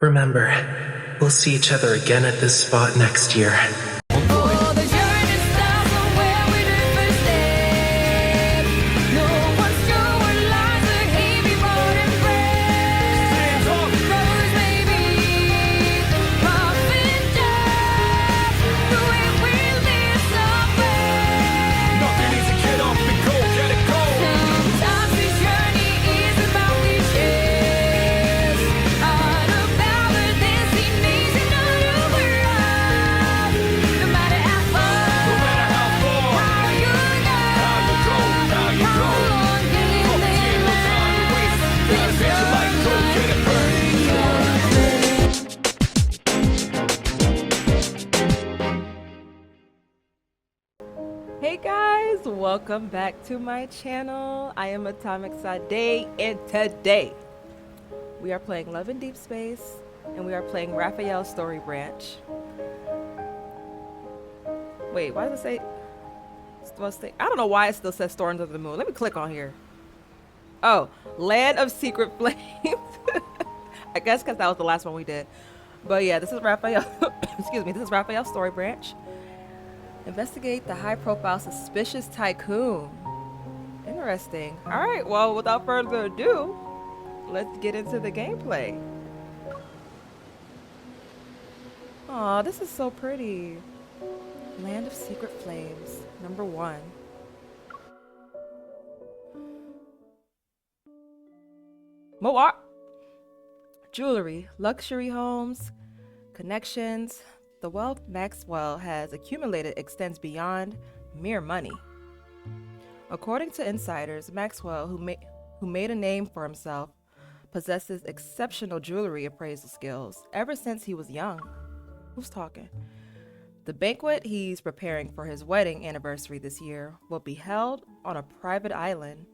Remember, we'll see each other again at this spot next year. Hey guys, welcome back to my channel. I am Atomic Sade, and today we are playing Love and Deepspace, and we are playing Rafayel Story Branch. Wait, why does it say? I don't know why it still says Storms of the Moon. Let me click on here. Oh, Land of Secret Flames. I guess because that was the last one we did. But yeah, this is Rafayel. Excuse me, this is Rafayel Story Branch. Investigate the high-profile suspicious tycoon. Interesting. All right, well, without further ado, let's get into the gameplay. Aw, this is so pretty. Land of Secret Flames, number 1. Moat. Jewelry, luxury homes, connections. The wealth Maxwell has accumulated extends beyond mere money. According to insiders, Maxwell, who made a name for himself, possesses exceptional jewelry appraisal skills ever since he was young. Who's talking? The banquet he's preparing for his wedding anniversary this year will be held on a private island.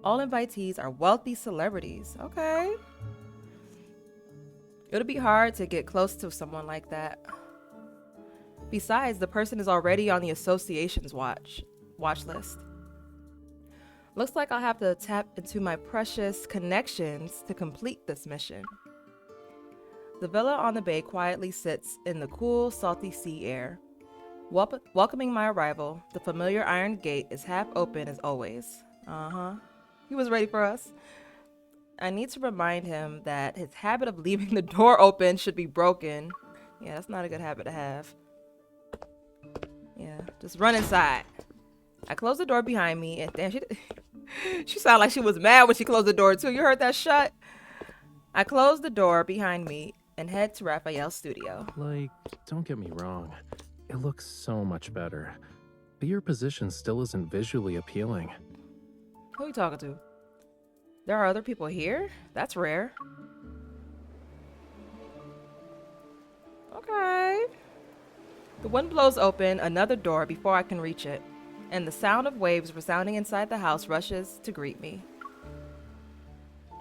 All invitees are wealthy celebrities. Okay. It'll be hard to get close to someone like that. Besides, the person is already on the association's watch list. Looks like I'll have to tap into my precious connections to complete this mission. The villa on the bay quietly sits in the cool, salty sea air. Welcoming my arrival, the familiar iron gate is half open as always. He was ready for us. I need to remind him that his habit of leaving the door open should be broken. Yeah, that's not a good habit to have. Yeah, just run inside. I closed the door behind me, and damn, she sounded like she was mad when she closed the door too. You heard that shut? I closed the door behind me and head to Rafayel's studio. Like, don't get me wrong, it looks so much better, but your position still isn't visually appealing. Who are you talking to? There are other people here? That's rare. Okay. The wind blows open another door before I can reach it, and the sound of waves resounding inside the house rushes to greet me.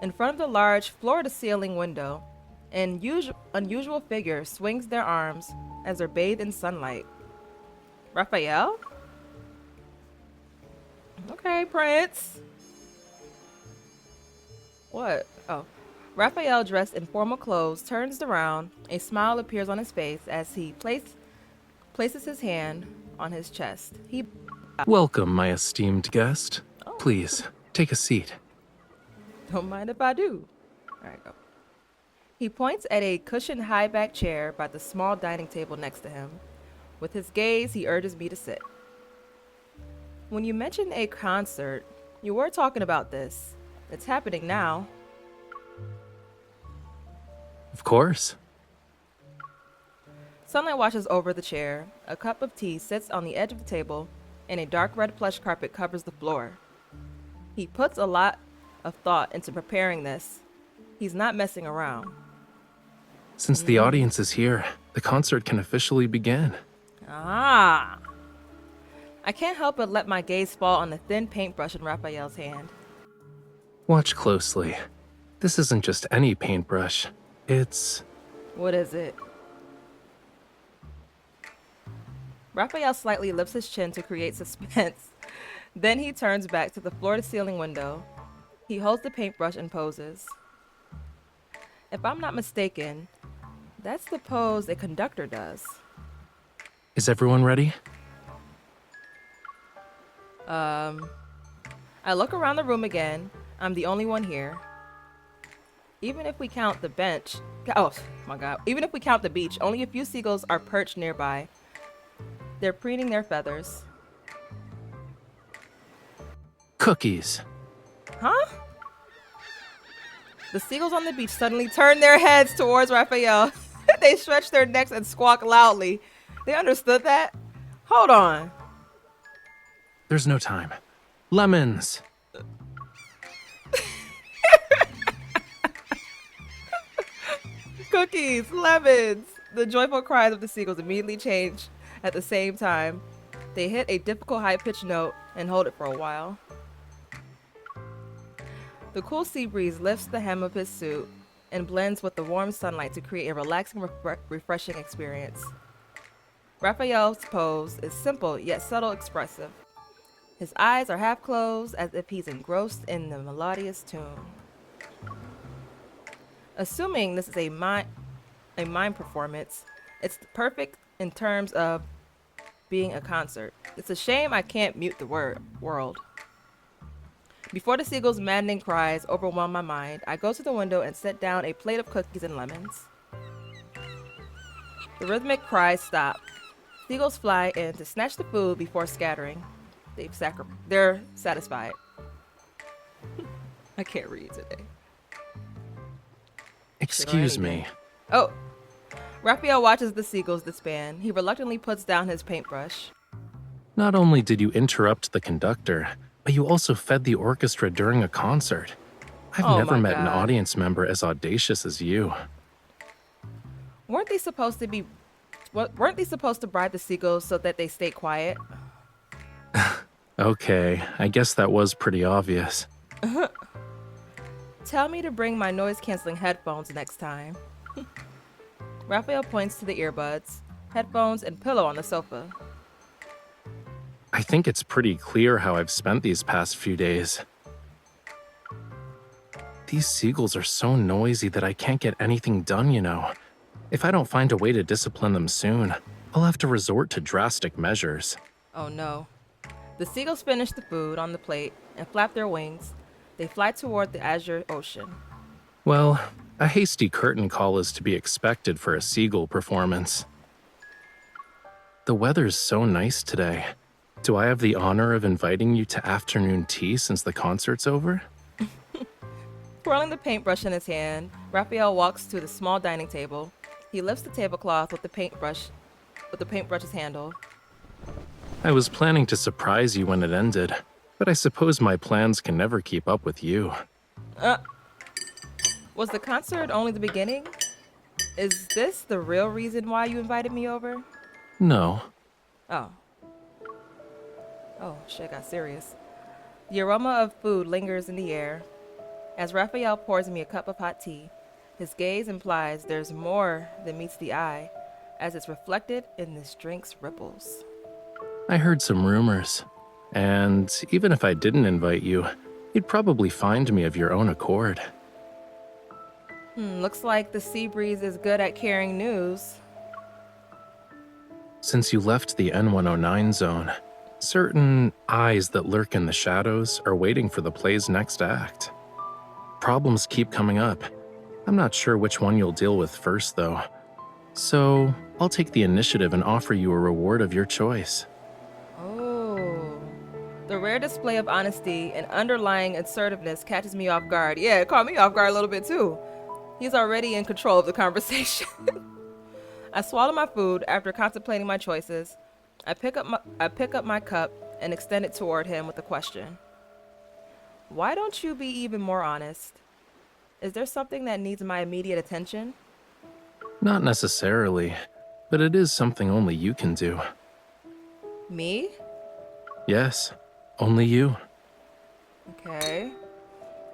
In front of the large floor-to-ceiling window, an unusual figure swings their arms as they're bathed in sunlight. Rafayel? Okay, Prince. What? Oh. Rafayel, dressed in formal clothes, turns around. A smile appears on his face as he places his hand on his chest. Welcome, my esteemed guest. Oh. Please, take a seat. Don't mind if I do. All right, go. He points at a cushioned high-back chair by the small dining table next to him. With his gaze, he urges me to sit. When you mentioned a concert, you were talking about this. It's happening now. Of course. Sunlight washes over the chair. A cup of tea sits on the edge of the table, and a dark red plush carpet covers the floor. He puts a lot of thought into preparing this. He's not messing around. Since the audience is here, the concert can officially begin. Ah! I can't help but let my gaze fall on the thin paintbrush in Rafayel's hand. Watch closely. This isn't just any paintbrush. It's... What is it? Rafayel slightly lifts his chin to create suspense. Then he turns back to the floor-to-ceiling window. He holds the paintbrush and poses. If I'm not mistaken, that's the pose a conductor does. Is everyone ready? I look around the room again. I'm the only one here. Even if we count the bench, oh my god, even if we count the beach, only a few seagulls are perched nearby. They're preening their feathers. Cookies. Huh? The seagulls on the beach suddenly turn their heads towards Rafayel. They stretch their necks and squawk loudly. They understood that? Hold on. There's no time. Lemons. Cookies, lemons. The joyful cries of the seagulls immediately change at the same time. They hit a difficult high-pitched note and hold it for a while. The cool sea breeze lifts the hem of his suit and blends with the warm sunlight to create a relaxing, refreshing experience. Raphael's pose is simple yet subtle expressive. His eyes are half closed as if he's engrossed in the melodious tune. Assuming this is a mime performance, it's perfect in terms of being a concert. It's a shame I can't mute the world. Before the seagull's maddening cries overwhelm my mind, I go to the window and set down a plate of cookies and lemons. The rhythmic cries stop. Seagulls fly in to snatch the food before scattering. They're satisfied. I can't read today. Excuse me. Oh. Raphael watches the seagulls disband. He reluctantly puts down his paintbrush. Not only did you interrupt the conductor, but you also fed the orchestra during a concert. I've never met an audience member as audacious as you. Weren't they supposed to bribe the seagulls so that they stay quiet? Okay, I guess that was pretty obvious. Tell me to bring my noise-canceling headphones next time. Raphael points to the earbuds, headphones, and pillow on the sofa. I think it's pretty clear how I've spent these past few days. These seagulls are so noisy that I can't get anything done, you know. If I don't find a way to discipline them soon, I'll have to resort to drastic measures. Oh no. The seagulls finish the food on the plate and flap their wings. They fly toward the azure ocean. Well, a hasty curtain call is to be expected for a seagull performance. The weather's so nice today. Do I have the honor of inviting you to afternoon tea since the concert's over? Twirling the paintbrush in his hand, Raphael walks to the small dining table. He lifts the tablecloth with the paintbrush's handle. I was planning to surprise you when it ended, but I suppose my plans can never keep up with you. Was the concert only the beginning? Is this the real reason why you invited me over? No. Oh, shit got serious. The aroma of food lingers in the air. As Raphael pours me a cup of hot tea, his gaze implies there's more than meets the eye, as it's reflected in this drink's ripples. I heard some rumors, and even if I didn't invite you, you'd probably find me of your own accord. Looks like the sea breeze is good at carrying news. Since you left the N109 zone, certain eyes that lurk in the shadows are waiting for the play's next act. Problems keep coming up. I'm not sure which one you'll deal with first, though. So, I'll take the initiative and offer you a reward of your choice. Oh. The rare display of honesty and underlying assertiveness catches me off guard. Yeah, it caught me off guard a little bit, too. He's already in control of the conversation. I swallow my food after contemplating my choices. I pick up my cup and extend it toward him with a question. Why don't you be even more honest? Is there something that needs my immediate attention? Not necessarily, but it is something only you can do. Me? Yes, only you. Okay.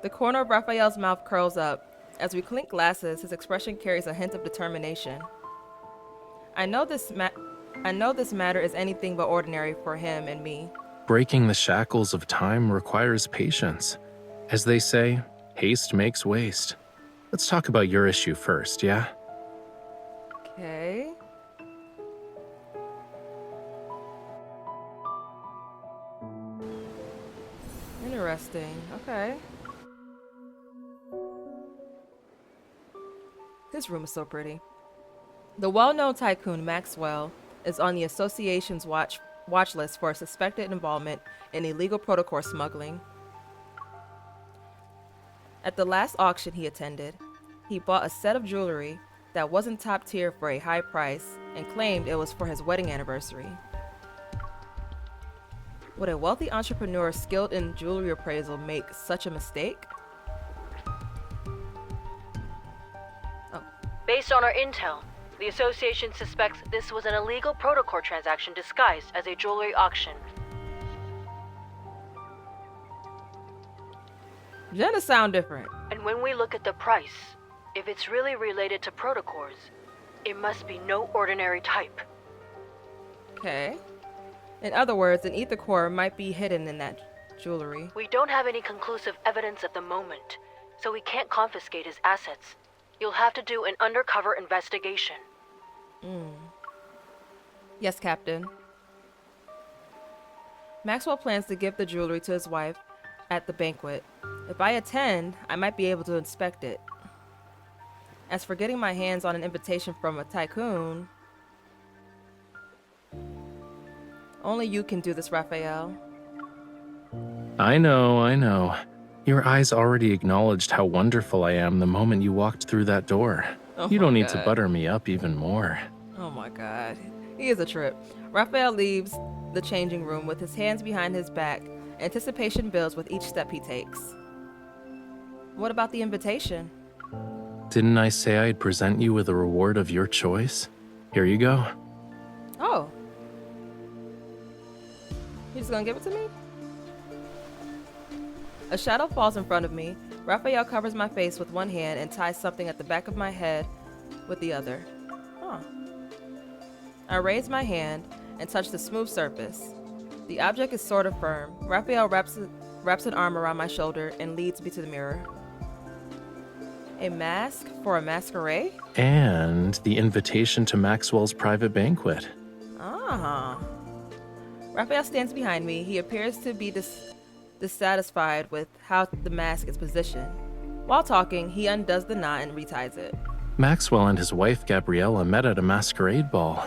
The corner of Raphael's mouth curls up. As we clink glasses, his expression carries a hint of determination. I know this matter is anything but ordinary for him and me. Breaking the shackles of time requires patience. As they say, haste makes waste. Let's talk about your issue first, yeah? Okay. Interesting. Okay. This room is so pretty. The well-known tycoon Maxwell is on the association's watch list for suspected involvement in illegal protocol smuggling. At the last auction he attended, he bought a set of jewelry that wasn't top tier for a high price and claimed it was for his wedding anniversary. Would a wealthy entrepreneur skilled in jewelry appraisal make such a mistake? Oh. Based on our intel, the association suspects this was an illegal protocol transaction disguised as a jewelry auction. Jenna sound different. And when we look at the price, if it's really related to protocols, it must be no ordinary type. Okay. In other words, an ether core might be hidden in that jewelry. We don't have any conclusive evidence at the moment, so we can't confiscate his assets. You'll have to do an undercover investigation. Yes, Captain. Maxwell plans to give the jewelry to his wife at the banquet. If I attend, I might be able to inspect it. As for getting my hands on an invitation from a tycoon, only you can do this, Rafayel. I know. Your eyes already acknowledged how wonderful I am the moment you walked through that door. Oh You don't my need to God. butter me up even more. Oh my God. He is a trip. Rafayel leaves the changing room with his hands behind his back. Anticipation builds with each step he takes. What about the invitation? Didn't I say I'd present you with a reward of your choice? Here you go. Oh. He's just gonna give it to me? A shadow falls in front of me. Rafayel covers my face with one hand and ties something at the back of my head with the other. Huh. I raise my hand and touch the smooth surface. The object is sort of firm. Rafayel wraps an arm around my shoulder and leads me to the mirror. A mask for a masquerade? And the invitation to Maxwell's private banquet. Ah. Rafayel stands behind me. He appears to be dissatisfied with how the mask is positioned. While talking, he undoes the knot and reties it. Maxwell and his wife Gabriella met at a masquerade ball.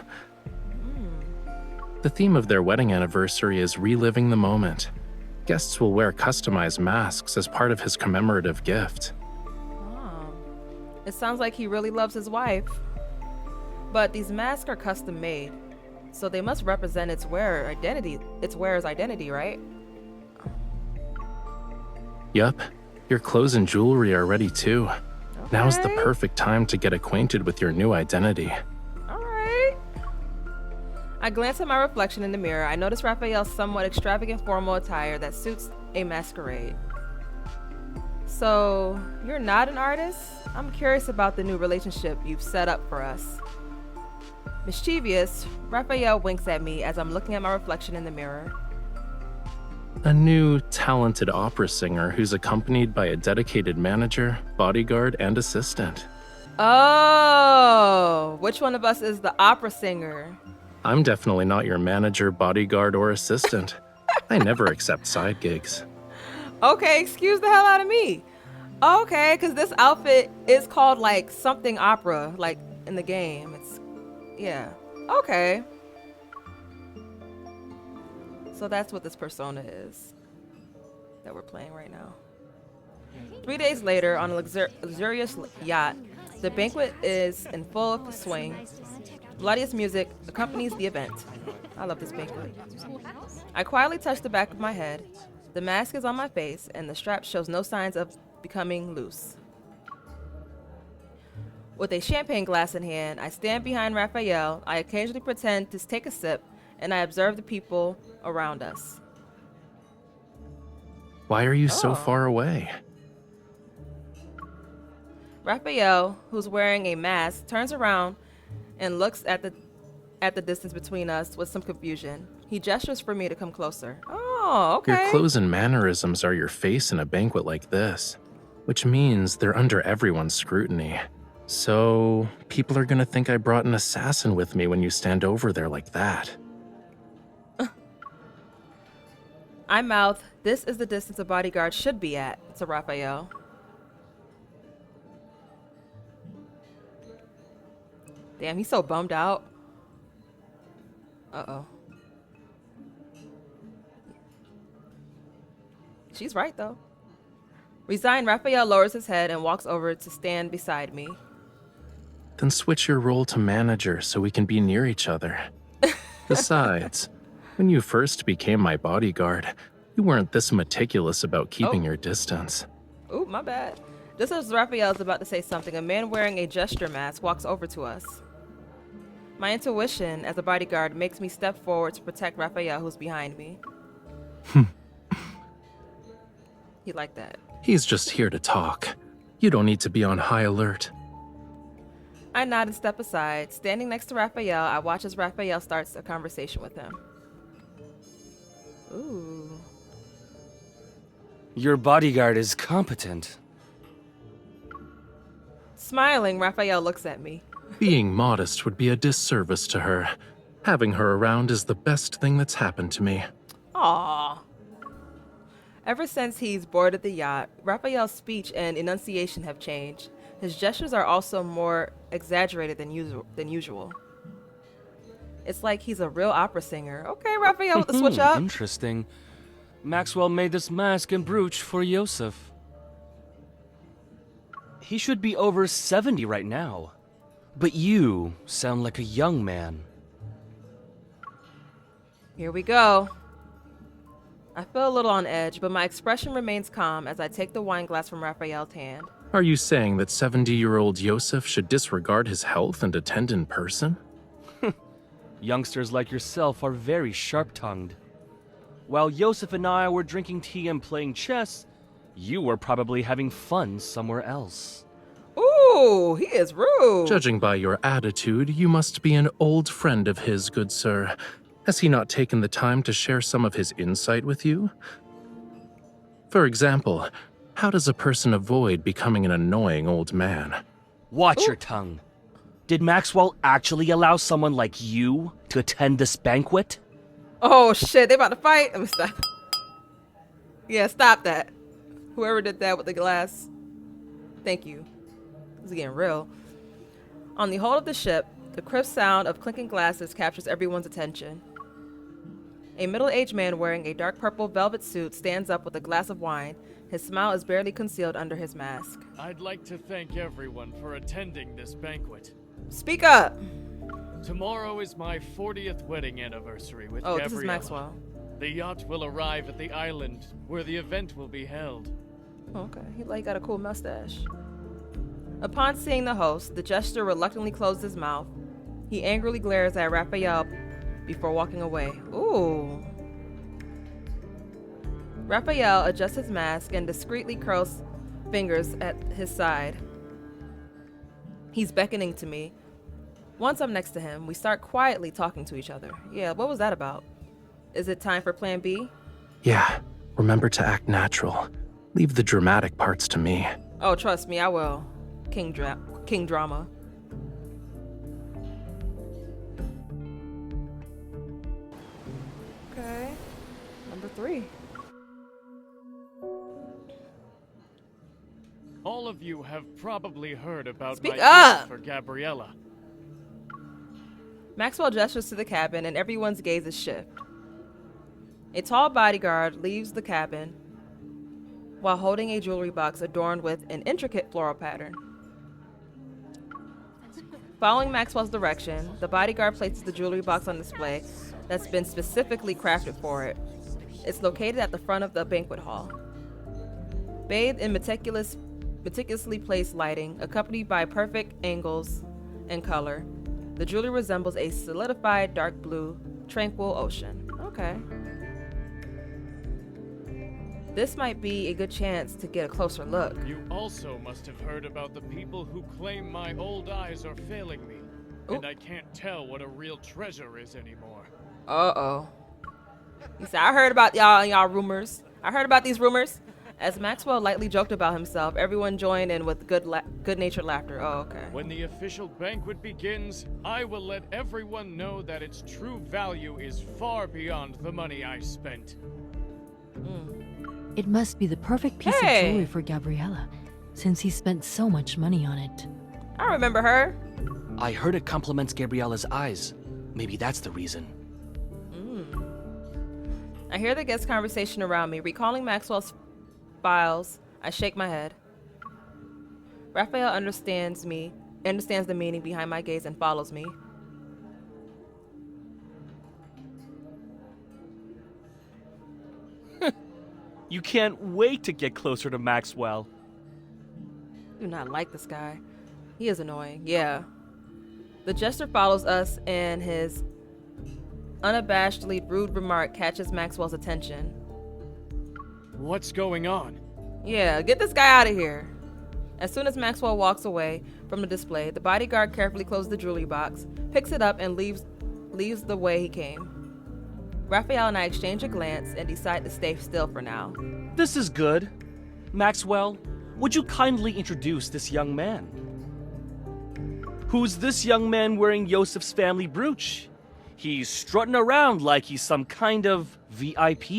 The theme of their wedding anniversary is reliving the moment. Guests will wear customized masks as part of his commemorative gift. Oh. It sounds like he really loves his wife. But these masks are custom made, so they must represent its wearer's identity, right? Yup, your clothes and jewelry are ready too. Now's the Okay. perfect time to get acquainted with your new identity. Alright. I glance at my reflection in the mirror. I notice Rafayel's somewhat extravagant formal attire that suits a masquerade. So, you're not an artist? I'm curious about the new relationship you've set up for us. Mischievous, Rafayel winks at me as I'm looking at my reflection in the mirror. A new, talented opera singer who's accompanied by a dedicated manager, bodyguard, and assistant. Oh, which one of us is the opera singer? I'm definitely not your manager, bodyguard, or assistant. I never accept side gigs. Okay, excuse the hell out of me. Okay, because this outfit is called like something opera, like in the game. Yeah. Okay. So that's what this persona is that we're playing right now. 3 days later, on a luxurious yacht, the banquet is in full swing. Bloodiest music accompanies the event. I love this banquet. I quietly touch the back of my head. The mask is on my face, and the strap shows no signs of becoming loose. With a champagne glass in hand, I stand behind Rafayel. I occasionally pretend to take a sip, and I observe the people around us. Why are you so Oh. far away? Rafayel, who's wearing a mask, turns around and looks at the distance between us with some confusion. He gestures for me to come closer. Oh, okay. Your clothes and mannerisms are your face in a banquet like this. which means they're under everyone's scrutiny. So, people are gonna think I brought an assassin with me when you stand over there like that. I mouth, "This is the distance a bodyguard should be at," to Rafayel. Damn, he's so bummed out. Uh-oh. She's right, though. Resigned, Rafayel lowers his head and walks over to stand beside me. Then switch your role to manager so we can be near each other. Besides, when you first became my bodyguard, you weren't this meticulous about keeping your distance. Ooh, my bad. Just as Raphael is about to say something, a man wearing a jester mask walks over to us. My intuition as a bodyguard makes me step forward to protect Raphael, who's behind me. He liked that. He's just here to talk. You don't need to be on high alert. I nod and step aside. Standing next to Raphael, I watch as Raphael starts a conversation with him. Ooh. Your bodyguard is competent. Smiling, Raphael looks at me. Being modest would be a disservice to her. Having her around is the best thing that's happened to me. Aww. Ever since he's boarded the yacht, Raphael's speech and enunciation have changed. His gestures are also more exaggerated than usual. It's like he's a real opera singer. Okay, Raphael with the switch up. Interesting. Maxwell made this mask and brooch for Yosef. He should be over 70 right now. But you sound like a young man. Here we go. I feel a little on edge, but my expression remains calm as I take the wine glass from Raphael's hand. Are you saying that 70-year-old Yosef should disregard his health and attend in person? Youngsters like yourself are very sharp-tongued. While Yosef and I were drinking tea and playing chess, you were probably having fun somewhere else. Ooh, he is rude. Judging by your attitude, you must be an old friend of his, good sir. Has he not taken the time to share some of his insight with you? For example, how does a person avoid becoming an annoying old man? Watch your tongue. Did Maxwell actually allow someone like you to attend this banquet? Oh shit, they about to fight? Let me stop. Yeah, stop that. Whoever did that with the glass. Thank you. This is getting real. On the hull of the ship, the crisp sound of clinking glasses captures everyone's attention. A middle-aged man wearing a dark purple velvet suit stands up with a glass of wine. His smile is barely concealed under his mask. I'd like to thank everyone for attending this banquet. Speak up! Tomorrow is my 40th wedding anniversary with Gabriella. This is Maxwell. The yacht will arrive at the island where the event will be held. Okay, he got a cool mustache. Upon seeing the host, the jester reluctantly closed his mouth. He angrily glares at Raphael before walking away. Ooh. Raphael adjusts his mask and discreetly curls fingers at his side. He's beckoning to me. Once I'm next to him, we start quietly talking to each other. Yeah, what was that about? Is it time for plan B? Yeah, remember to act natural. Leave the dramatic parts to me. Oh, trust me, I will. King drama. Okay. Number 3. All of you have probably heard about Speak my up! gift for Gabriella. Maxwell gestures to the cabin and everyone's gazes shift. A tall bodyguard leaves the cabin while holding a jewelry box adorned with an intricate floral pattern. Following Maxwell's direction, the bodyguard places the jewelry box on display that's been specifically crafted for it. It's located at the front of the banquet hall. Bathed in meticulously placed lighting, accompanied by perfect angles and color, the jewelry resembles a solidified dark blue, tranquil ocean. Okay. This might be a good chance to get a closer look. You also must have heard about the people who claim my old eyes are failing me, and I can't tell what a real treasure is anymore. Uh-oh. He said, I heard about y'all and y'all rumors. I heard about these rumors. As Maxwell lightly joked about himself, everyone joined in with good-natured laughter. Oh, okay. When the official banquet begins, I will let everyone know that its true value is far beyond the money I spent. It must be the perfect piece of jewelry for Gabriella, since he spent so much money on it. I remember her. I heard it compliments Gabriella's eyes. Maybe that's the reason. I hear the guest conversation around me. Recalling Maxwell's files, I shake my head. Rafayel understands the meaning behind my gaze and follows me. You can't wait to get closer to Maxwell. I do not like this guy. He is annoying. Yeah. The jester follows us, and his unabashedly rude remark catches Maxwell's attention. What's going on? Yeah, get this guy out of here. As soon as Maxwell walks away from the display, the bodyguard carefully closes the jewelry box, picks it up, and leaves the way he came. Rafayel and I exchange a glance and decide to stay still for now. This is good. Maxwell, would you kindly introduce this young man? Who's this young man wearing Yosef's family brooch? He's strutting around like he's some kind of VIP.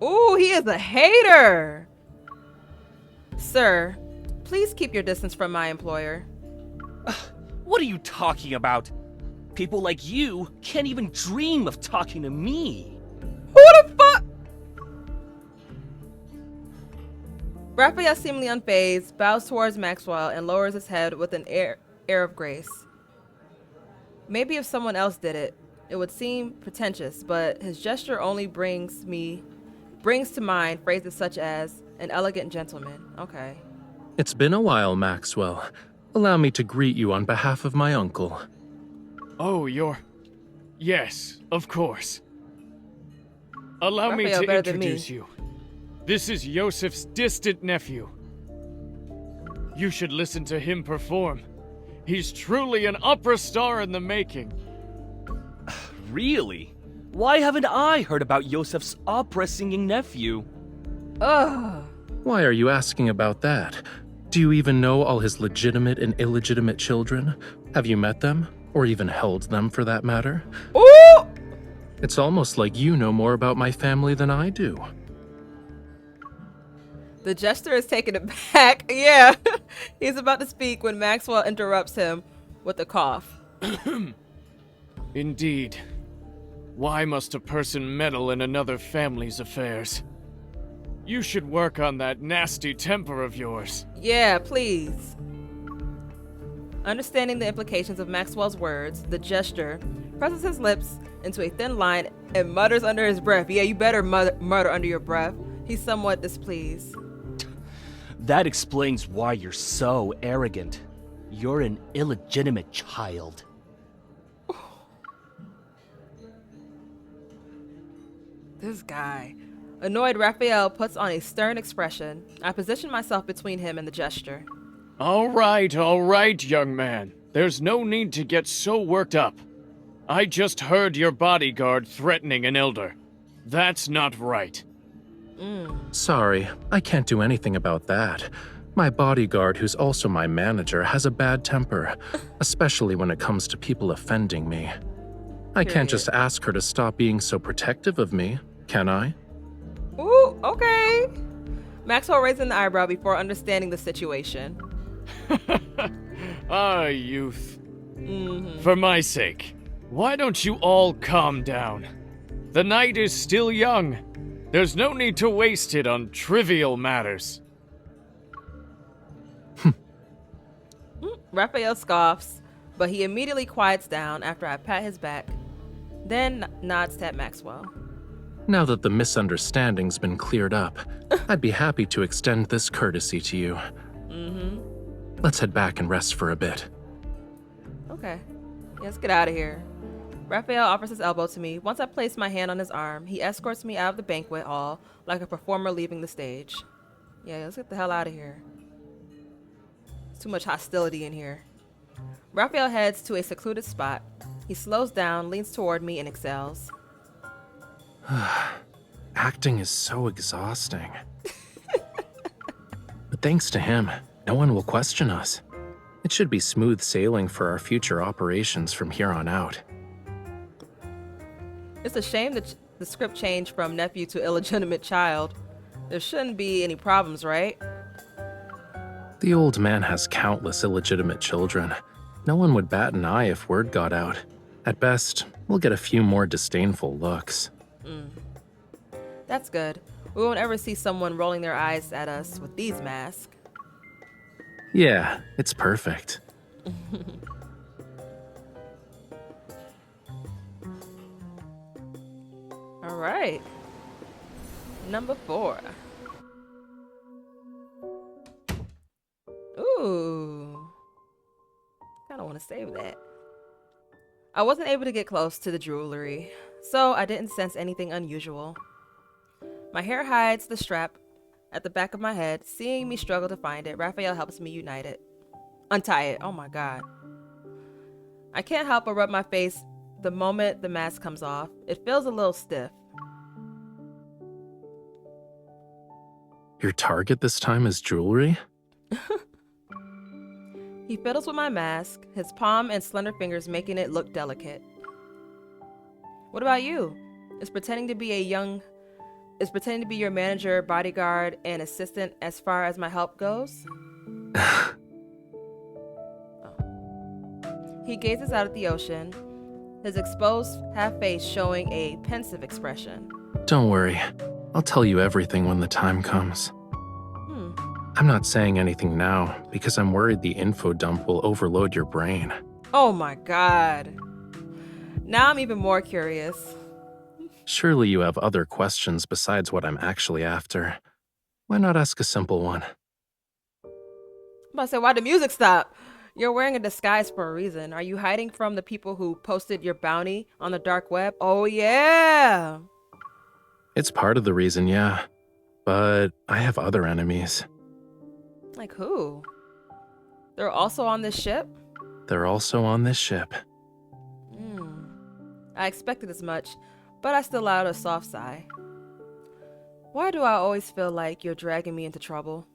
Ooh, he is a hater! Sir, please keep your distance from my employer. What are you talking about? People like you can't even dream of talking to me. Who the fuck? Rafayel, seemingly unfazed, bows towards Maxwell and lowers his head with an air of grace. Maybe if someone else did it, it would seem pretentious, but his gesture only brings to mind phrases such as an elegant gentleman. Okay. It's been a while, Maxwell. Allow me to greet you on behalf of my uncle. Oh, Yes, of course. Allow me Rafayel to better than me. introduce you. This is Yosef's distant nephew. You should listen to him perform. He's truly an opera star in the making. Really? Why haven't I heard about Yosef's opera-singing nephew? Ugh. Why are you asking about that? Do you even know all his legitimate and illegitimate children? Have you met them? Or even held them, for that matter? Ooh! It's almost like you know more about my family than I do. The jester is taken aback. Yeah. He's about to speak when Maxwell interrupts him with a cough. Indeed. Why must a person meddle in another family's affairs? You should work on that nasty temper of yours. Yeah, please. Understanding the implications of Maxwell's words, the jester presses his lips into a thin line and mutters under his breath. Yeah, you better mutter under your breath. He's somewhat displeased. That explains why you're so arrogant. You're an illegitimate child. This guy. Annoyed, Rafayel puts on a stern expression. I position myself between him and the jester. All right, young man. There's no need to get so worked up. I just heard your bodyguard threatening an elder. That's not right. Sorry, I can't do anything about that. My bodyguard, who's also my manager, has a bad temper, especially when it comes to people offending me. I can't just ask her to stop being so protective of me, can I? Ooh, okay. Maxwell raised an eyebrow before understanding the situation. Ah, youth. For my sake, why don't you all calm down? The night is still young. There's no need to waste it on trivial matters. Rafayel scoffs, but he immediately quiets down after I pat his back, then nods at Maxwell. Now that the misunderstanding's been cleared up, I'd be happy to extend this courtesy to you. Let's head back and rest for a bit. Okay. Yeah, let's get out of here. Rafayel offers his elbow to me. Once I place my hand on his arm, he escorts me out of the banquet hall like a performer leaving the stage. Yeah, let's get the hell out of here. There's too much hostility in here. Rafayel heads to a secluded spot. He slows down, leans toward me, and exhales. Acting is so exhausting. thanks to him, no one will question us. It should be smooth sailing for our future operations from here on out. It's a shame that the script changed from nephew to illegitimate child. There shouldn't be any problems, right? The old man has countless illegitimate children. No one would bat an eye if word got out. At best, we'll get a few more disdainful looks. That's good. We won't ever see someone rolling their eyes at us with these masks. Yeah, it's perfect. All right. Number 4. Ooh. Kinda want to save that. I wasn't able to get close to the jewelry, so I didn't sense anything unusual. My hair hides the strap at the back of my head. Seeing me struggle to find it, Rafayel helps me untie it. Oh my god. I can't help but rub my face the moment the mask comes off. It feels a little stiff. Your target this time is jewelry? He fiddles with my mask, his palm and slender fingers making it look delicate. What about you? Is pretending to be your manager, bodyguard, and assistant as far as my help goes? Oh. He gazes out at the ocean, his exposed half face showing a pensive expression. Don't worry. I'll tell you everything when the time comes. I'm not saying anything now because I'm worried the info dump will overload your brain. Oh my god. Now I'm even more curious. Surely you have other questions besides what I'm actually after. Why not ask a simple one? I'm about to say, why'd the music stop? You're wearing a disguise for a reason. Are you hiding from the people who posted your bounty on the dark web? Oh yeah. It's part of the reason, yeah. But I have other enemies. Like who? They're also on this ship? They're also on this ship. I expected as much, but I still allowed a soft sigh. Why do I always feel like you're dragging me into trouble?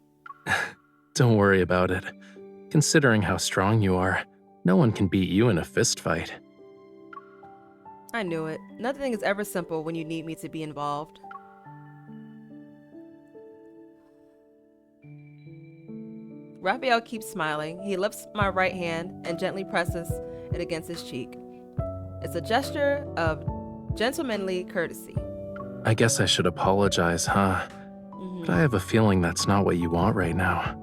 Don't worry about it. Considering how strong you are, no one can beat you in a fist fight. I knew it. Nothing is ever simple when you need me to be involved. Rafayel keeps smiling. He lifts my right hand and gently presses it against his cheek. It's a gesture of gentlemanly courtesy. I guess I should apologize, huh? But I have a feeling that's not what you want right now.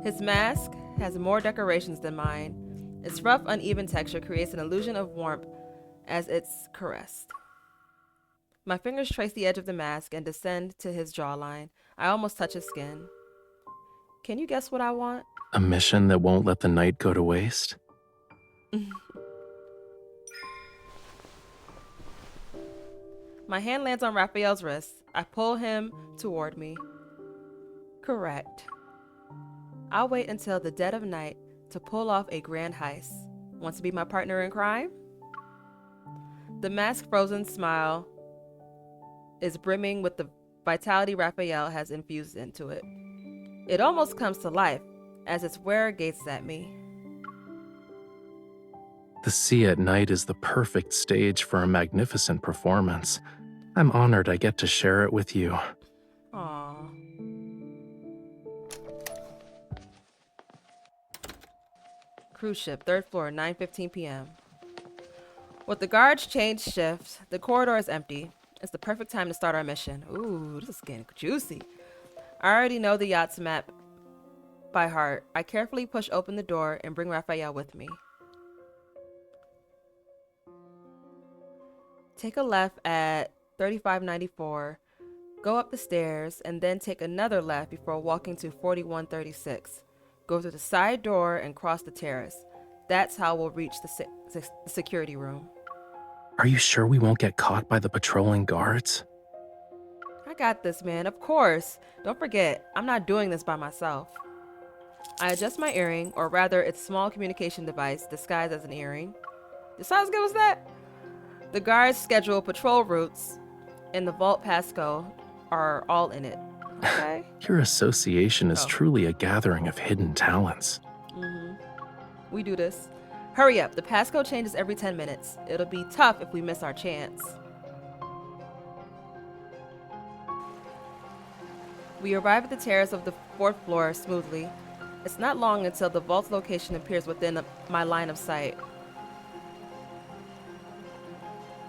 His mask has more decorations than mine. Its rough, uneven texture creates an illusion of warmth as it's caressed. My fingers trace the edge of the mask and descend to his jawline. I almost touch his skin. Can you guess what I want? A mission that won't let the night go to waste? My hand lands on Rafayel's wrist. I pull him toward me. Correct. I'll wait until the dead of night to pull off a grand heist. Want to be my partner in crime? The mask's frozen smile is brimming with the vitality Rafayel has infused into it. It almost comes to life as its wearer gazes at me. The sea at night is the perfect stage for a magnificent performance. I'm honored I get to share it with you. Aww. Cruise ship, 3rd floor, 9:15 p.m. With the guards changed shifts, the corridor is empty. It's the perfect time to start our mission. Ooh, this is getting juicy. I already know the yacht's map by heart. I carefully push open the door and bring Rafayel with me. Take a left at 3594, go up the stairs, and then take another left before walking to 4136. Go through the side door and cross the terrace. That's how we'll reach the security room. Are you sure we won't get caught by the patrolling guards? I got this, man. Of course. Don't forget, I'm not doing this by myself. I adjust my earring, or rather its small communication device disguised as an earring. This sounds good as that? The guards schedule patrol routes, and the vault passcode are all in it. Okay. Your association is Oh. truly a gathering of hidden talents. We do this. Hurry up. The passcode changes every 10 minutes. It'll be tough if we miss our chance. We arrive at the terrace of the 4th floor smoothly. It's not long until the vault's location appears within my line of sight.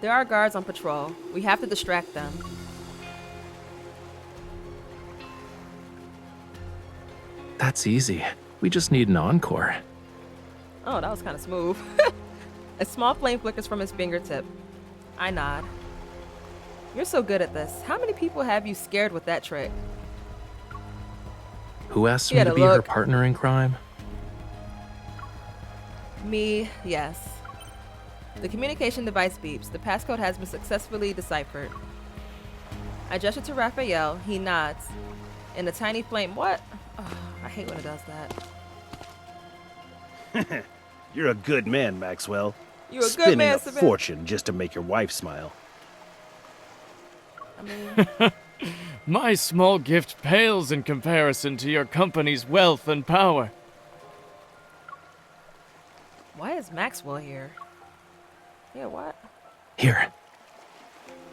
There are guards on patrol. We have to distract them. That's easy. We just need an encore. Oh, that was kind of smooth. A small flame flickers from his fingertip. I nod. You're so good at this. How many people have you scared with that trick? Who asked He me had to a be her look. partner in crime? Me, yes. The communication device beeps. The passcode has been successfully deciphered. I gesture to Rafayel. He nods. And the tiny flame, what? Oh, I hate when it does that. You're a good man, Maxwell. You're a good Spending man, a Savannah. fortune just to make your wife smile. I mean, My small gift pales in comparison to your company's wealth and power. why is Maxwell here? Yeah, what? Here.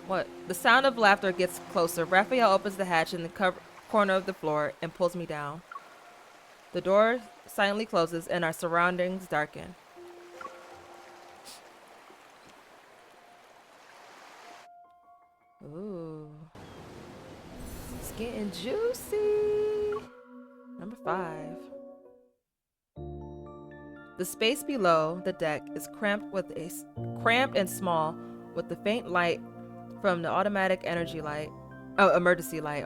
What? The sound of laughter gets closer. Raphael opens the hatch in the corner of the floor and pulls me down. The door silently closes and our surroundings darken. Ooh. It's getting juicy. Number 5. The space below the deck is cramped and small, with the faint light from the automatic emergency light. Oh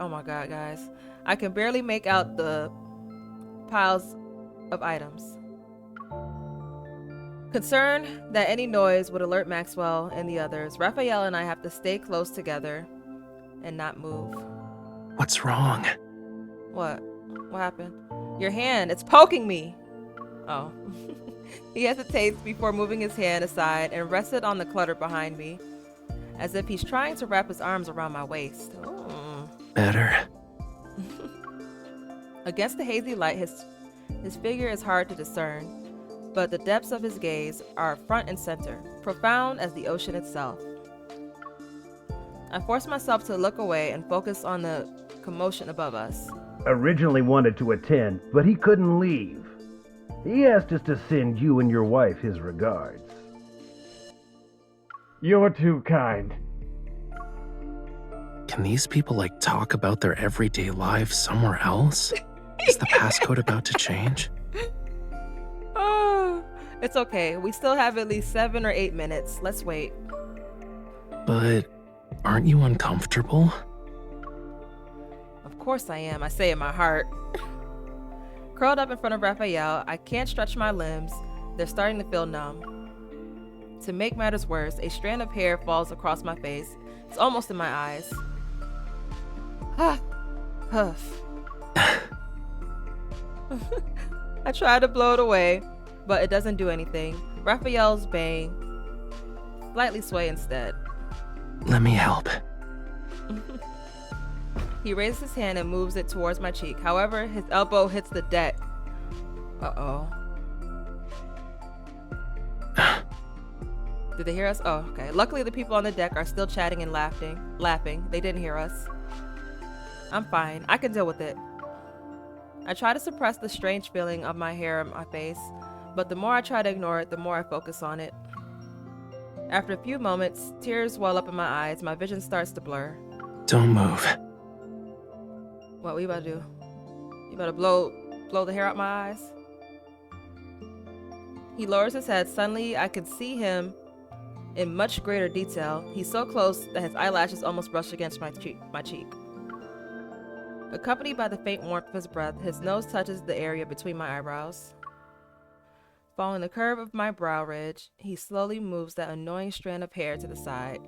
my god, guys. I can barely make out the piles of items. Concerned that any noise would alert Maxwell and the others, Raphael and I have to stay close together and not move. What's wrong? What? What happened? Your hand, it's poking me. Oh. He hesitates before moving his hand aside and rests it on the clutter behind me, as if he's trying to wrap his arms around my waist. Ooh. Better. Against the hazy light, his figure is hard to discern, but the depths of his gaze are front and center, profound as the ocean itself. I force myself to look away and focus on the commotion above us. Originally wanted to attend, but he couldn't leave. He asked us to send you and your wife his regards. You're too kind. Can these people, talk about their everyday lives somewhere else? Is the passcode about to change? Oh, it's okay. We still have at least 7 or 8 minutes. Let's wait. But aren't you uncomfortable? Of course I am, I say in my heart. Curled up in front of Raphael, I can't stretch my limbs. They're starting to feel numb. To make matters worse, a strand of hair falls across my face. It's almost in my eyes. Huff. I try to blow it away, but it doesn't do anything. Raphael's baying. Slightly sway instead. Let me help. He raises his hand and moves it towards my cheek. However, his elbow hits the deck. Uh-oh. Did they hear us? Oh, okay. Luckily, the people on the deck are still chatting and laughing. They didn't hear us. I'm fine. I can deal with it. I try to suppress the strange feeling of my hair on my face, but the more I try to ignore it, the more I focus on it. After a few moments, tears well up in my eyes. My vision starts to blur. Don't move. What we about to do? You about to blow the hair out my eyes? He lowers his head. Suddenly, I can see him in much greater detail. He's so close that his eyelashes almost brush against my cheek. Accompanied by the faint warmth of his breath, his nose touches the area between my eyebrows. Following the curve of my brow ridge, he slowly moves that annoying strand of hair to the side.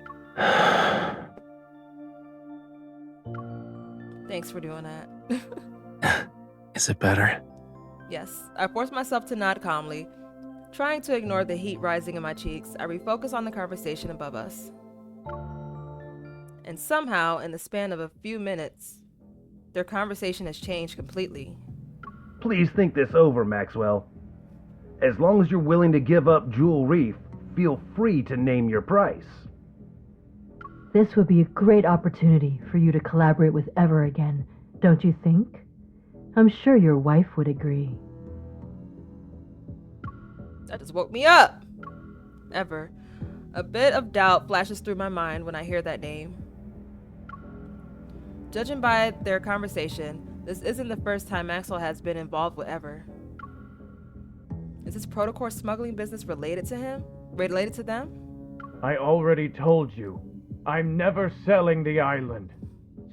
Thanks for doing that. Is it better? Yes, I force myself to nod calmly. Trying to ignore the heat rising in my cheeks, I refocus on the conversation above us. And somehow, in the span of a few minutes, Their conversation has changed completely. Please think this over, Maxwell. As long as you're willing to give up Jewel Reef, feel free to name your price. This would be a great opportunity for you to collaborate with Ever again, don't you think? I'm sure your wife would agree. That just woke me up. Ever. A bit of doubt flashes through my mind when I hear that name. Judging by their conversation, this isn't the first time Maxwell has been involved with Ever. Is this protocol smuggling business related to him? Related to them? I already told you. I'm never selling the island.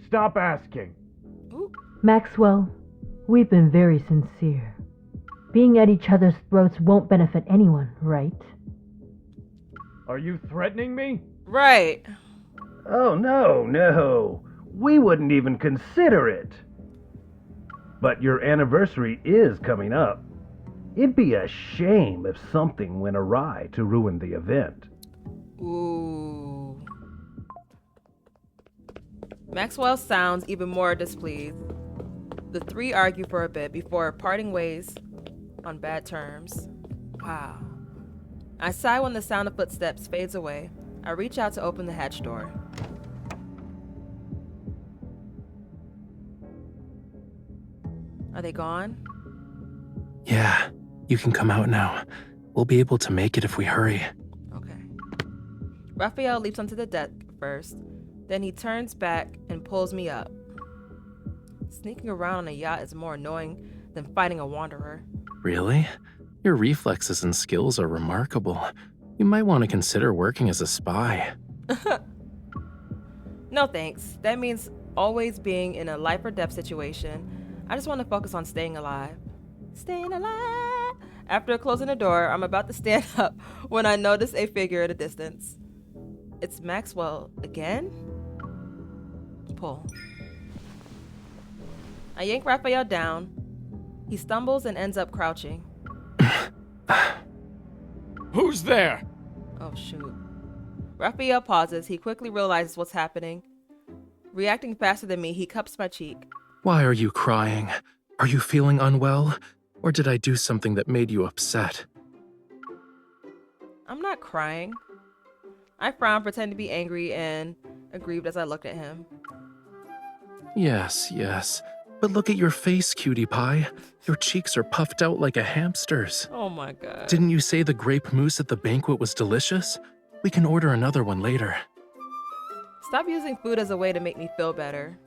Stop asking. Ooh. Maxwell, we've been very sincere. Being at each other's throats won't benefit anyone, right? Are you threatening me? Right. Oh, no. We wouldn't even consider it. But your anniversary is coming up. It'd be a shame if something went awry to ruin the event. Ooh. Maxwell sounds even more displeased. The three argue for a bit before parting ways on bad terms. Wow. I sigh when the sound of footsteps fades away. I reach out to open the hatch door. Are they gone? Yeah, you can come out now. We'll be able to make it if we hurry. Okay. Rafayel leaps onto the deck first. Then he turns back and pulls me up. Sneaking around on a yacht is more annoying than fighting a wanderer. Really? Your reflexes and skills are remarkable. You might want to consider working as a spy. No thanks. That means always being in a life or death situation. I just want to focus on staying alive. Staying alive! After closing the door, I'm about to stand up when I notice a figure at a distance. It's Maxwell again? Pull. I yank Rafayel down. He stumbles and ends up crouching. Who's there? Oh shoot. Rafayel pauses. He quickly realizes what's happening. Reacting faster than me, he cups my cheek. Why are you crying? Are you feeling unwell? Or did I do something that made you upset? I'm not crying. I frown, pretend to be angry and aggrieved as I looked at him. Yes. But look at your face, cutie pie. Your cheeks are puffed out like a hamster's. Oh my god. Didn't you say the grape mousse at the banquet was delicious? We can order another one later. Stop using food as a way to make me feel better.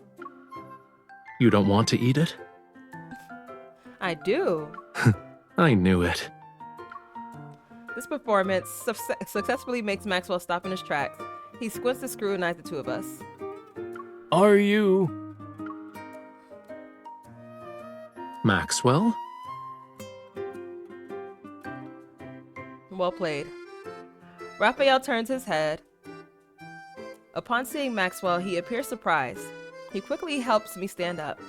You don't want to eat it? I do. I knew it. This performance successfully makes Maxwell stop in his tracks. He squints to scrutinize the two of us. Are you... Maxwell? Well played. Rafayel turns his head. Upon seeing Maxwell, he appears surprised. He quickly helps me stand up.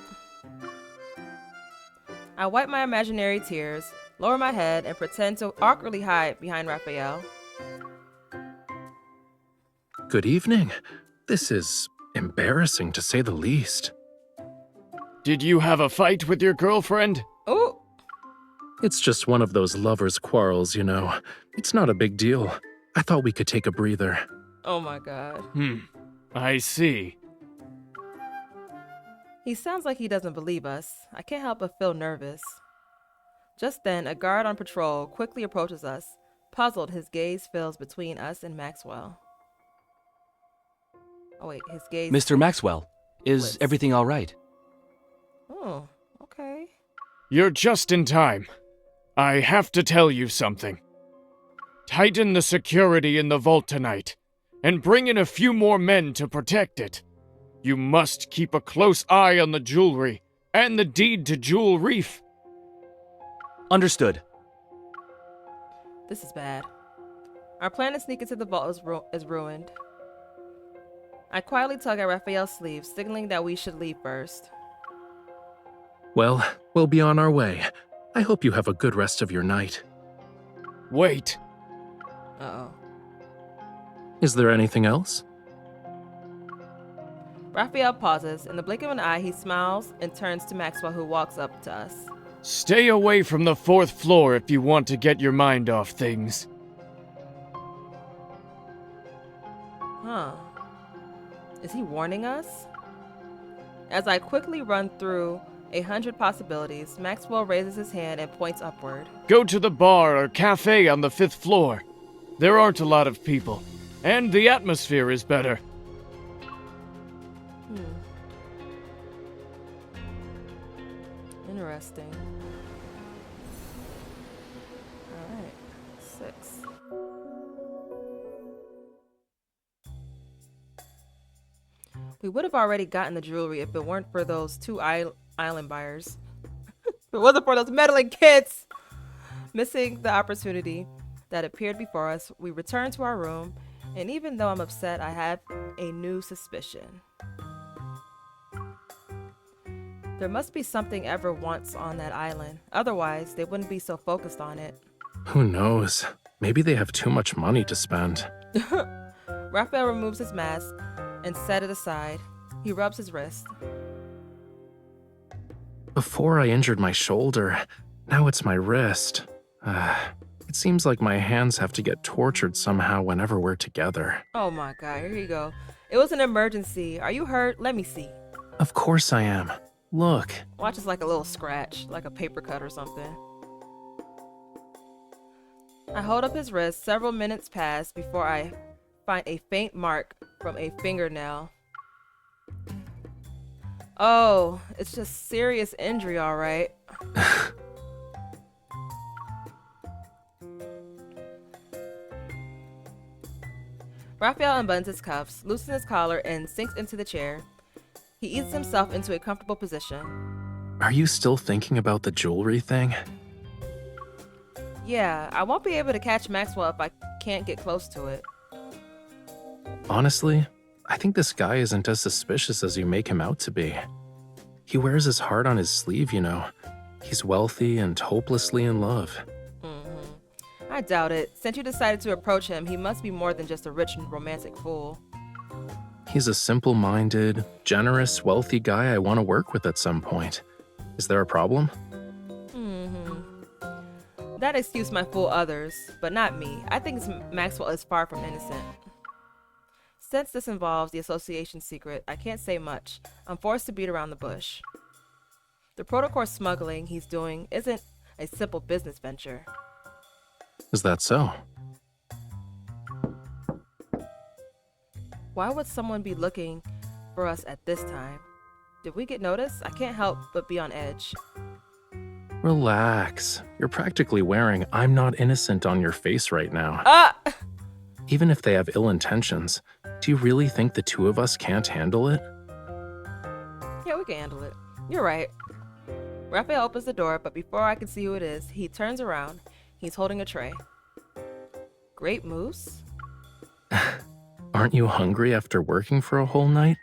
I wipe my imaginary tears, lower my head, and pretend to awkwardly hide behind Rafayel. Good evening. This is embarrassing to say the least. Did you have a fight with your girlfriend? Oh! It's just one of those lovers' quarrels, you know. It's not a big deal. I thought we could take a breather. Oh my god. I see. He sounds like he doesn't believe us. I can't help but feel nervous. Just then, a guard on patrol quickly approaches us. Puzzled, his gaze fills between us and Maxwell. Oh wait, his gaze... Mr. Maxwell, is everything all right? Oh, okay. You're just in time. I have to tell you something. Tighten the security in the vault tonight, and bring in a few more men to protect it. You must keep a close eye on the jewelry and the deed to Jewel Reef. Understood. This is bad. Our plan to sneak into the vault is ruined. I quietly tug at Rafayel's sleeve, signaling that we should leave first. Well, we'll be on our way. I hope you have a good rest of your night. Wait. Uh-oh. Is there anything else? Raphael pauses. In the blink of an eye, he smiles and turns to Maxwell, who walks up to us. Stay away from the 4th floor if you want to get your mind off things. Huh. Is he warning us? As I quickly run through 100 possibilities, Maxwell raises his hand and points upward. Go to the bar or cafe on the 5th floor. There aren't a lot of people, and the atmosphere is better. Interesting. Alright, 6. We would have already gotten the jewelry if it weren't for those 2 island buyers. If it wasn't for those meddling kids! Missing the opportunity that appeared before us, we returned to our room, and even though I'm upset, I have a new suspicion. There must be something Ever wants on that island. Otherwise, they wouldn't be so focused on it. Who knows? Maybe they have too much money to spend. Raphael removes his mask and set it aside. He rubs his wrist. Before I injured my shoulder, now it's my wrist. It seems like my hands have to get tortured somehow whenever we're together. Oh my god, here you go. It was an emergency. Are you hurt? Let me see. Of course I am. Look. Watch, it's like a little scratch, like a paper cut or something. I hold up his wrist. Several minutes pass before I find a faint mark from a fingernail. Oh, it's just serious injury, all right. Raphael unbuttons his cuffs, loosens his collar, and sinks into the chair. He eases himself into a comfortable position. Are you still thinking about the jewelry thing? Yeah, I won't be able to catch Maxwell if I can't get close to it. Honestly, I think this guy isn't as suspicious as you make him out to be. He wears his heart on his sleeve, you know. He's wealthy and hopelessly in love. I doubt it. Since you decided to approach him, he must be more than just a rich and romantic fool. He's a simple-minded, generous, wealthy guy I want to work with at some point. Is there a problem? That excuse might fool others, but not me. I think Maxwell is far from innocent. Since this involves the association secret, I can't say much. I'm forced to beat around the bush. The protocol smuggling he's doing isn't a simple business venture. Is that so? Why would someone be looking for us at this time? Did we get noticed? I can't help but be on edge. Relax. You're practically wearing "I'm not innocent" on your face right now. Even if they have ill intentions, do you really think the two of us can't handle it? Yeah, we can handle it. You're right. Raphael opens the door, but before I can see who it is, he turns around. He's holding a tray. Great moose? Aren't you hungry after working for a whole night?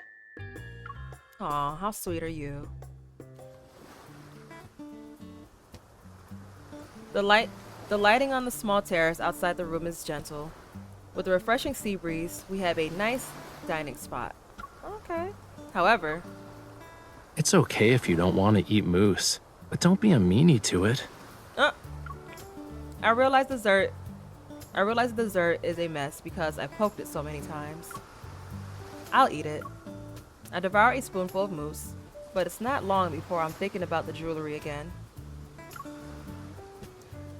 Aw, how sweet are you? The lighting on the small terrace outside the room is gentle. With a refreshing sea breeze, we have a nice dining spot. Okay. However, it's okay if you don't want to eat moose, but don't be a meanie to it. I realize the dessert is a mess because I poked it so many times. I'll eat it. I devour a spoonful of mousse, but it's not long before I'm thinking about the jewelry again.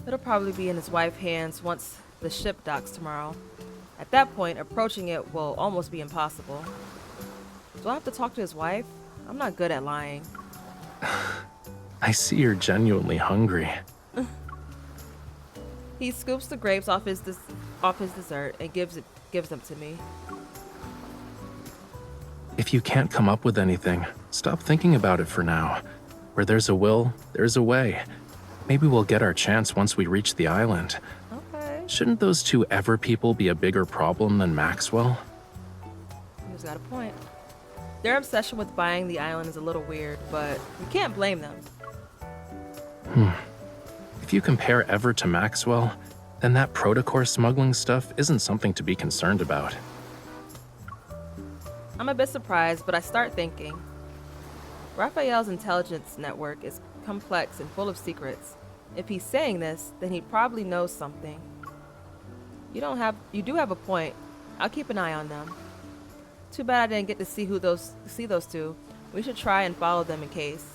It'll probably be in his wife's hands once the ship docks tomorrow. At that point, approaching it will almost be impossible. Do I have to talk to his wife? I'm not good at lying. I see you're genuinely hungry. He scoops the grapes off his dessert and gives them to me. If you can't come up with anything, stop thinking about it for now. Where there's a will, there's a way. Maybe we'll get our chance once we reach the island. Okay. Shouldn't those two Ever people be a bigger problem than Maxwell? He's got a point. Their obsession with buying the island is a little weird, but you can't blame them. If you compare Ever to Maxwell, then that protocol smuggling stuff isn't something to be concerned about. I'm a bit surprised, but I start thinking. Raphael's intelligence network is complex and full of secrets. If he's saying this, then he probably knows something. You do have a point. I'll keep an eye on them. Too bad I didn't get to see those two. We should try and follow them in case.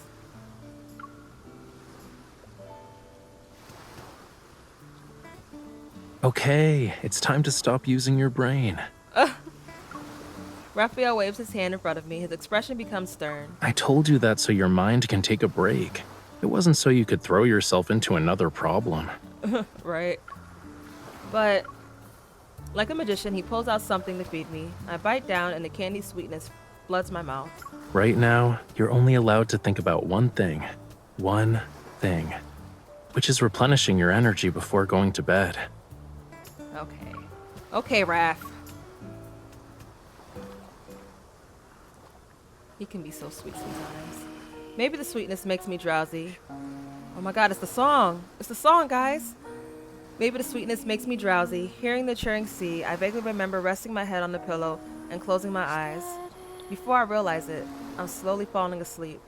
Okay, it's time to stop using your brain. Raphael waves his hand in front of me. His expression becomes stern. I told you that so your mind can take a break. It wasn't so you could throw yourself into another problem. Right. But, like a magician, he pulls out something to feed me. I bite down and the candy sweetness floods my mouth. Right now, you're only allowed to think about one thing. One thing. Which is replenishing your energy before going to bed. Okay. Okay, Raph. He can be so sweet sometimes. Maybe the sweetness makes me drowsy. Oh my god, it's the song. It's the song, guys. Maybe the sweetness makes me drowsy. Hearing the churring sea, I vaguely remember resting my head on the pillow and closing my eyes. Before I realize it, I'm slowly falling asleep.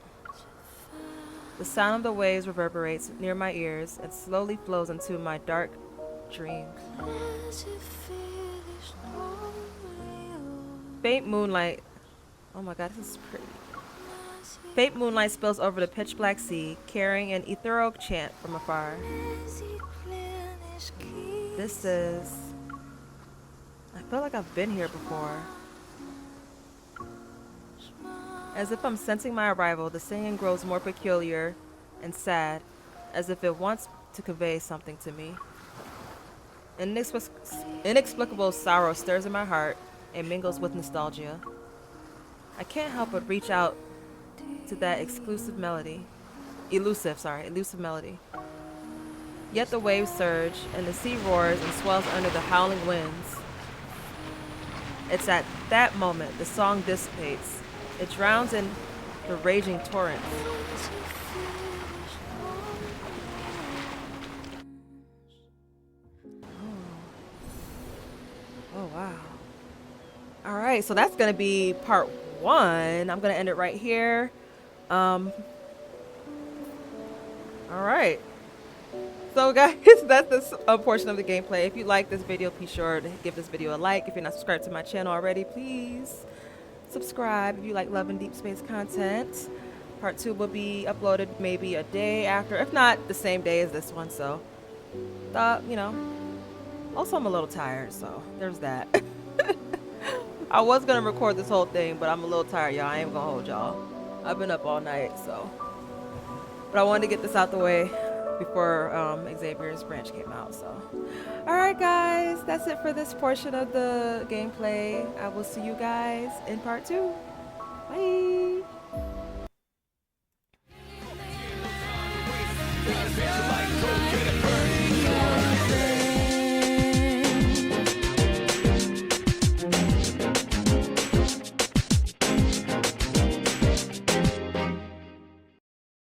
The sound of the waves reverberates near my ears and slowly flows into my dark dream. Faint moonlight. Oh my god, this is pretty. Faint moonlight spills over the pitch black sea, carrying an ethereal chant from afar. This is... I feel like I've been here before. As if I'm sensing my arrival, the singing grows more peculiar and sad, as if it wants to convey something to me. Inexplicable sorrow stirs in my heart and mingles with nostalgia. I can't help but reach out to that elusive melody. Yet the waves surge and the sea roars and swells under the howling winds. It's at that moment the song dissipates. It drowns in the raging torrents. Oh wow. All right, so that's gonna be part 1. I'm gonna end it right here. All right. So guys, that's this portion of the gameplay. If you like this video, be sure to give this video a like. If you're not subscribed to my channel already, please subscribe if you like Love and Deepspace content. Part 2 will be uploaded maybe a day after, if not the same day as this one. So, you know. Also, I'm a little tired, so there's that. I was gonna record this whole thing, but I'm a little tired, y'all. I ain't gonna hold y'all. I've been up all night, so. But I wanted to get this out the way before Xavier's branch came out, so. Alright guys, that's it for this portion of the gameplay. I will see you guys in part 2. Bye!